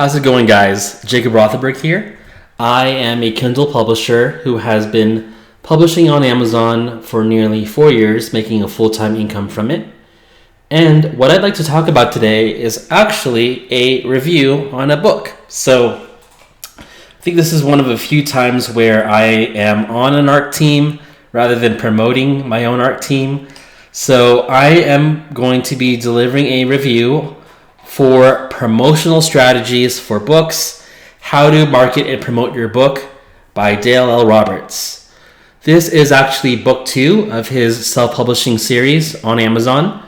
How's it going, guys? Jacob Rothenberg here. I am a Kindle publisher who has been publishing on Amazon for nearly 4 years, making a full-time income from it. And what I'd like to talk about today is actually a review on a book. So I think this is one of a few times where I am on an art team rather than promoting my own art team. So I am going to be delivering a review for Promotional Strategies for Books, How to Market and Promote Your Book by Dale L. Roberts. This is actually book 2 of his self-publishing series on Amazon.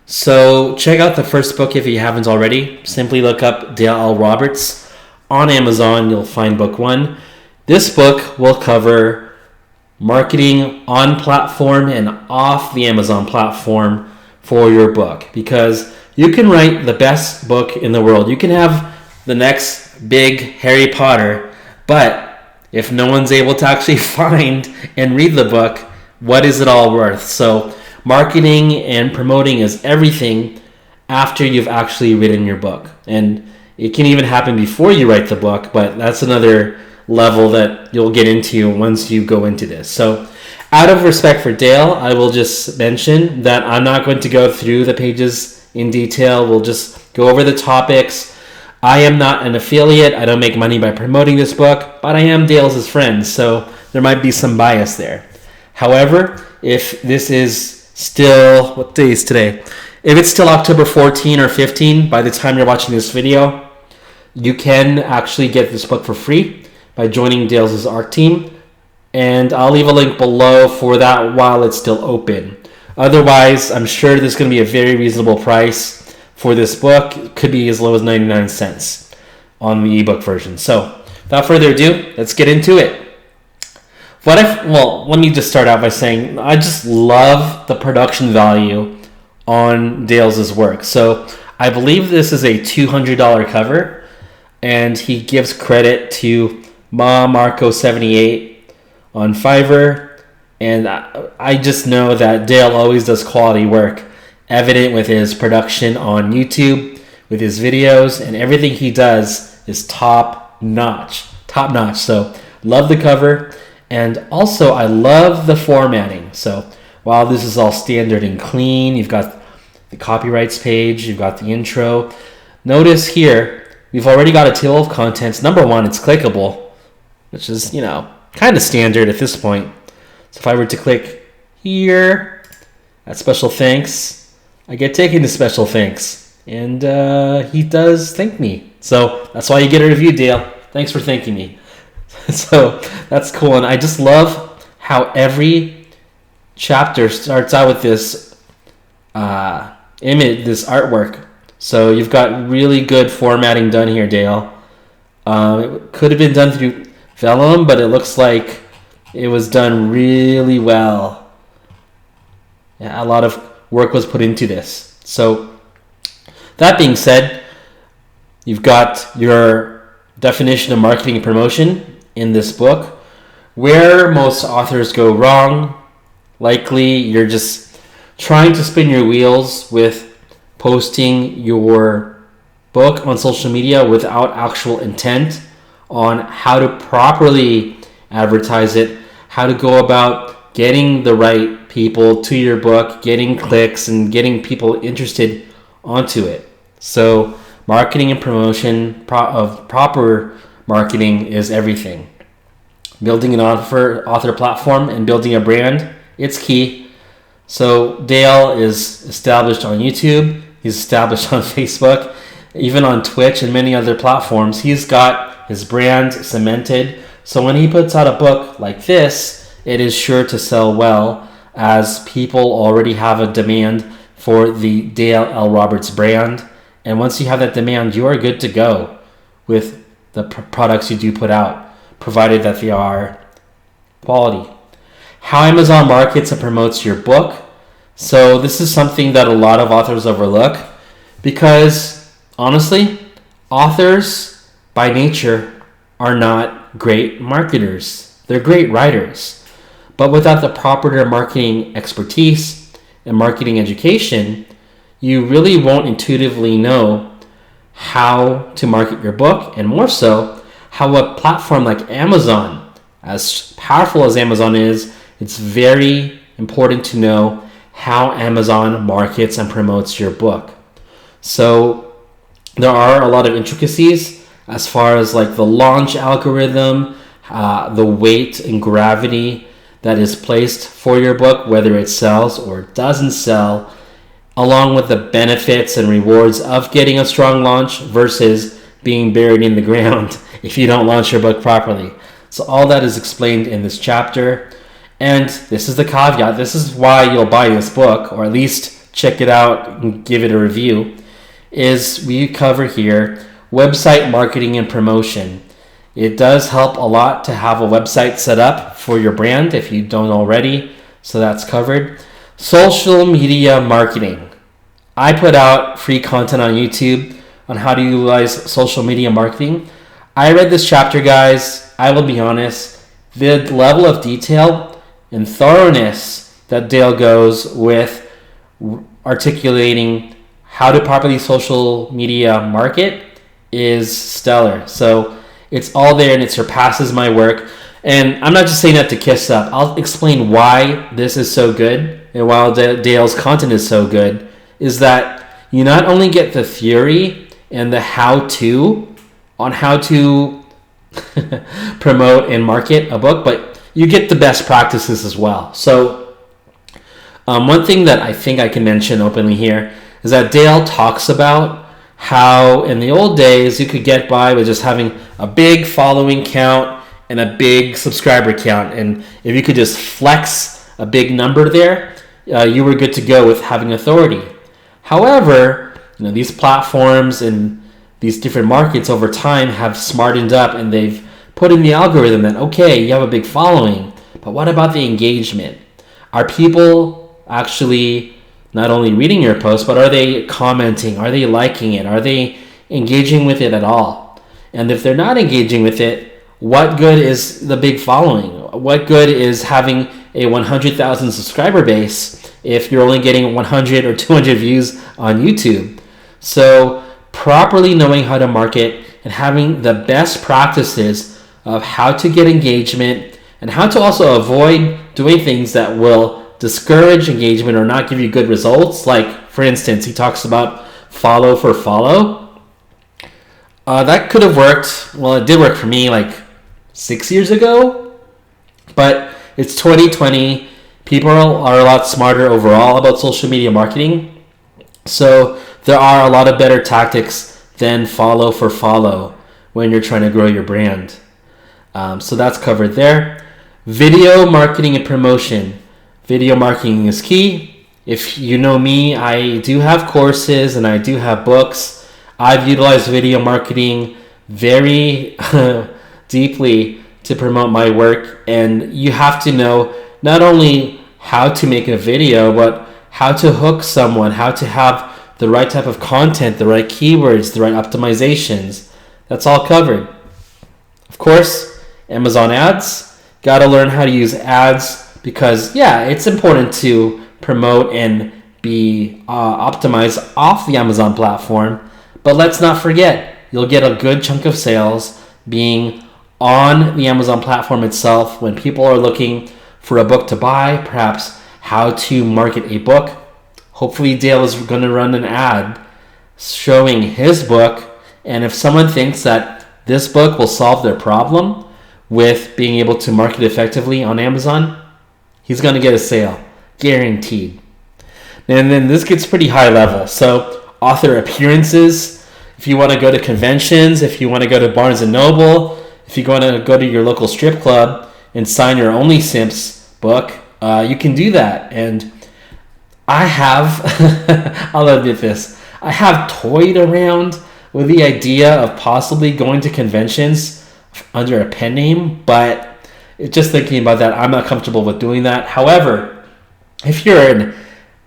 So check out the first book if you haven't already. Simply look up Dale L. Roberts on Amazon. You'll find book 1. This book will cover marketing on platform and off the Amazon platform for your book, because you can write the best book in the world. You can have the next big Harry Potter, but if no one's able to actually find and read the book, what is it all worth? So marketing and promoting is everything after you've actually written your book. And it can even happen before you write the book, but that's another level that you'll get into once you go into this. So out of respect for Dale, I will just mention that I'm not going to go through the pages in detail. We'll just go over the topics. I am not an affiliate. I don't make money by promoting this book, but I am Dale's friend, so there might be some bias there. However, if this is still, what day is today? If it's still October 14 or 15 by the time you're watching this video, you can actually get this book for free by joining Dale's art team, and I'll leave a link below for that while it's still open. Otherwise, I'm sure there's going to be a very reasonable price for this book. It could be as low as 99 cents on the ebook version. So, without further ado, let's get into it. Let me just start out by saying I just love the production value on Dale's work. So, I believe this is a $200 cover, and he gives credit to Marco78 on Fiverr. And I just know that Dale always does quality work, evident with his production on YouTube, with his videos, and everything he does is top notch. So love the cover, and also I love the formatting. So while this is all standard and clean, you've got the copyrights page, you've got the intro. Notice here, we've already got a table of contents. Number 1, it's clickable, which is, kind of standard at this point. So if I were to click here at special thanks, I get taken to special thanks. And he does thank me. So that's why you get a review, Dale. Thanks for thanking me. So that's cool. And I just love how every chapter starts out with this image, this artwork. So you've got really good formatting done here, Dale. It could have been done through vellum, but it looks like it was done really well. Yeah, a lot of work was put into this. So that being said, you've got your definition of marketing and promotion in this book. Where most authors go wrong, likely you're just trying to spin your wheels with posting your book on social media without actual intent on how to properly advertise it, how to go about getting the right people to your book, getting clicks, and getting people interested onto it. So marketing and promotion of proper marketing is everything. Building an author platform and building a brand, it's key. So Dale is established on YouTube. He's established on Facebook, even on Twitch and many other platforms. He's got his brand cemented. So when he puts out a book like this, it is sure to sell well, as people already have a demand for the Dale L. Roberts brand. And once you have that demand, you are good to go with the products you do put out, provided that they are quality. How Amazon markets and promotes your book. So this is something that a lot of authors overlook, because honestly, authors by nature are not great marketers. They're great writers. But without the proper marketing expertise and marketing education, you really won't intuitively know how to market your book, and more so, how a platform like Amazon, as powerful as Amazon is, it's very important to know how Amazon markets and promotes your book. So there are a lot of intricacies as far as like the launch algorithm, the weight and gravity that is placed for your book, whether it sells or doesn't sell, along with the benefits and rewards of getting a strong launch versus being buried in the ground if you don't launch your book properly. So all that is explained in this chapter. And this is the caveat. This is why you'll buy this book, or at least check it out and give it a review, is we cover here website marketing and promotion. It does help a lot to have a website set up for your brand if you don't already, so that's covered. Social media marketing. I put out free content on YouTube on how to utilize social media marketing. I read this chapter, guys. I will be honest, the level of detail and thoroughness that Dale goes with articulating how to properly social media market is stellar. So it's all there and it surpasses my work. And I'm not just saying that to kiss up. I'll explain why this is so good and why Dale's content is so good, is that you not only get the theory and the how-to on how to promote and market a book, but you get the best practices as well. So one thing that I think I can mention openly here is that Dale talks about how in the old days you could get by with just having a big following count and a big subscriber count, and if you could just flex a big number there, you were good to go with having authority. However, these platforms and these different markets over time have smartened up, and they've put in the algorithm that, okay, you have a big following, but what about the engagement? Are people actually not only reading your post, but are they commenting? Are they liking it? Are they engaging with it at all? And if they're not engaging with it, what good is the big following? What good is having a 100,000 subscriber base if you're only getting 100 or 200 views on YouTube? So properly knowing how to market and having the best practices of how to get engagement and how to also avoid doing things that will discourage engagement or not give you good results. Like, for instance, he talks about follow for follow. That could have worked. Well, it did work for me like 6 years ago, but it's 2020. People are a lot smarter overall about social media marketing. So there are a lot of better tactics than follow for follow when you're trying to grow your brand. So that's covered there. Video marketing and promotion. Video marketing is key. If you know me, I do have courses and I do have books. I've utilized video marketing very deeply to promote my work, and you have to know not only how to make a video, but how to hook someone, how to have the right type of content, the right keywords, the right optimizations. That's all covered. Of course, Amazon ads. Got to learn how to use ads because, yeah, it's important to promote and be optimized off the Amazon platform. But let's not forget, you'll get a good chunk of sales being on the Amazon platform itself when people are looking for a book to buy, perhaps how to market a book. Hopefully Dale is going to run an ad showing his book, and if someone thinks that this book will solve their problem with being able to market effectively on Amazon, he's going to get a sale, guaranteed. And then this gets pretty high level. So author appearances, if you want to go to conventions, if you want to go to Barnes & Noble, if you want to go to your local strip club and sign your Only Simps book, you can do that. And I have, I'll admit this, I have toyed around with the idea of possibly going to conventions under a pen name, but just thinking about that, I'm not comfortable with doing that. However, if you're an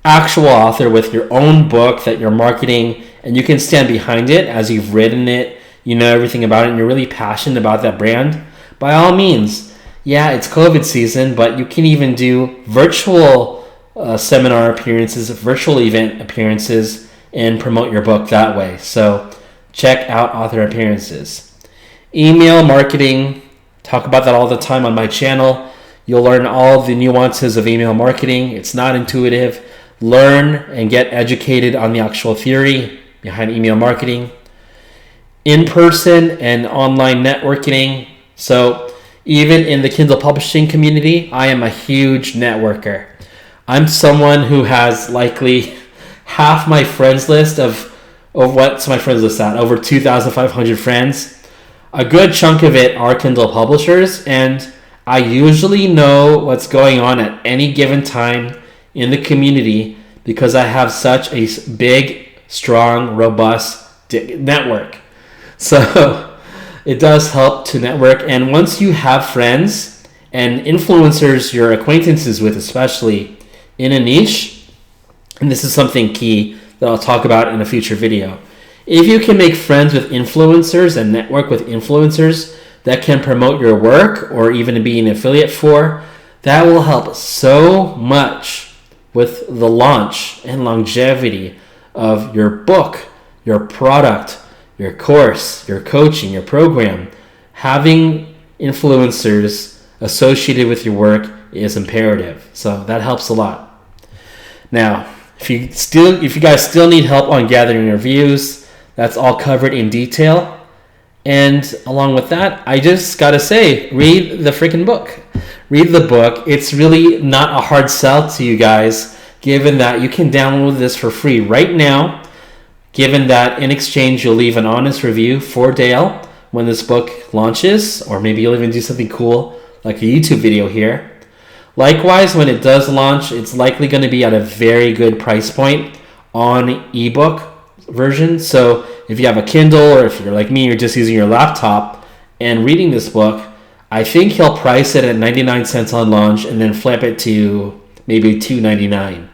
actual author with your own book that you're marketing and you can stand behind it as you've written it, you know everything about it, and you're really passionate about that brand, by all means, yeah, it's COVID season, but you can even do virtual seminar appearances, virtual event appearances, and promote your book that way. So check out author appearances. Email marketing, talk about that all the time on my channel. You'll learn all the nuances of email marketing. It's not intuitive. Learn and get educated on the actual theory behind email marketing. In-person and online networking. So even in the Kindle publishing community, I am a huge networker. I'm someone who has likely half my friends list of what's my friends list at? Over 2,500 friends. A good chunk of it are Kindle publishers, and I usually know what's going on at any given time in the community because I have such a big, strong, robust network. So it does help to network. And once you have friends and influencers you're acquaintances with, especially in a niche, and this is something key that I'll talk about in a future video. If you can make friends with influencers and network with influencers that can promote your work or even be an affiliate for, that will help so much with the launch and longevity of your book, your product, your course, your coaching, your program. Having influencers associated with your work is imperative. So that helps a lot. Now, if you guys still need help on gathering reviews, that's all covered in detail. And along with that, I just gotta say, read the freaking book. Read the book. It's really not a hard sell to you guys, given that you can download this for free right now, given that in exchange you'll leave an honest review for Dale when this book launches, or maybe you'll even do something cool like a YouTube video here. Likewise, when it does launch, it's likely going to be at a very good price point on ebook version. So if you have a Kindle, or if you're like me, you're just using your laptop and reading this book, I think he'll price it at 99 cents on launch and then flip it to maybe $2.99.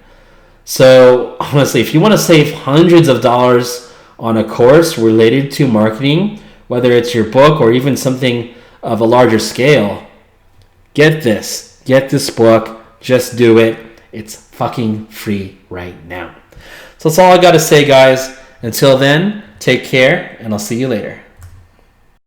So honestly, if you want to save hundreds of dollars on a course related to marketing, whether it's your book or even something of a larger scale, get this. Get this book. Just do it. It's fucking free right now. So that's all I got to say, guys. Until then, take care, and I'll see you later.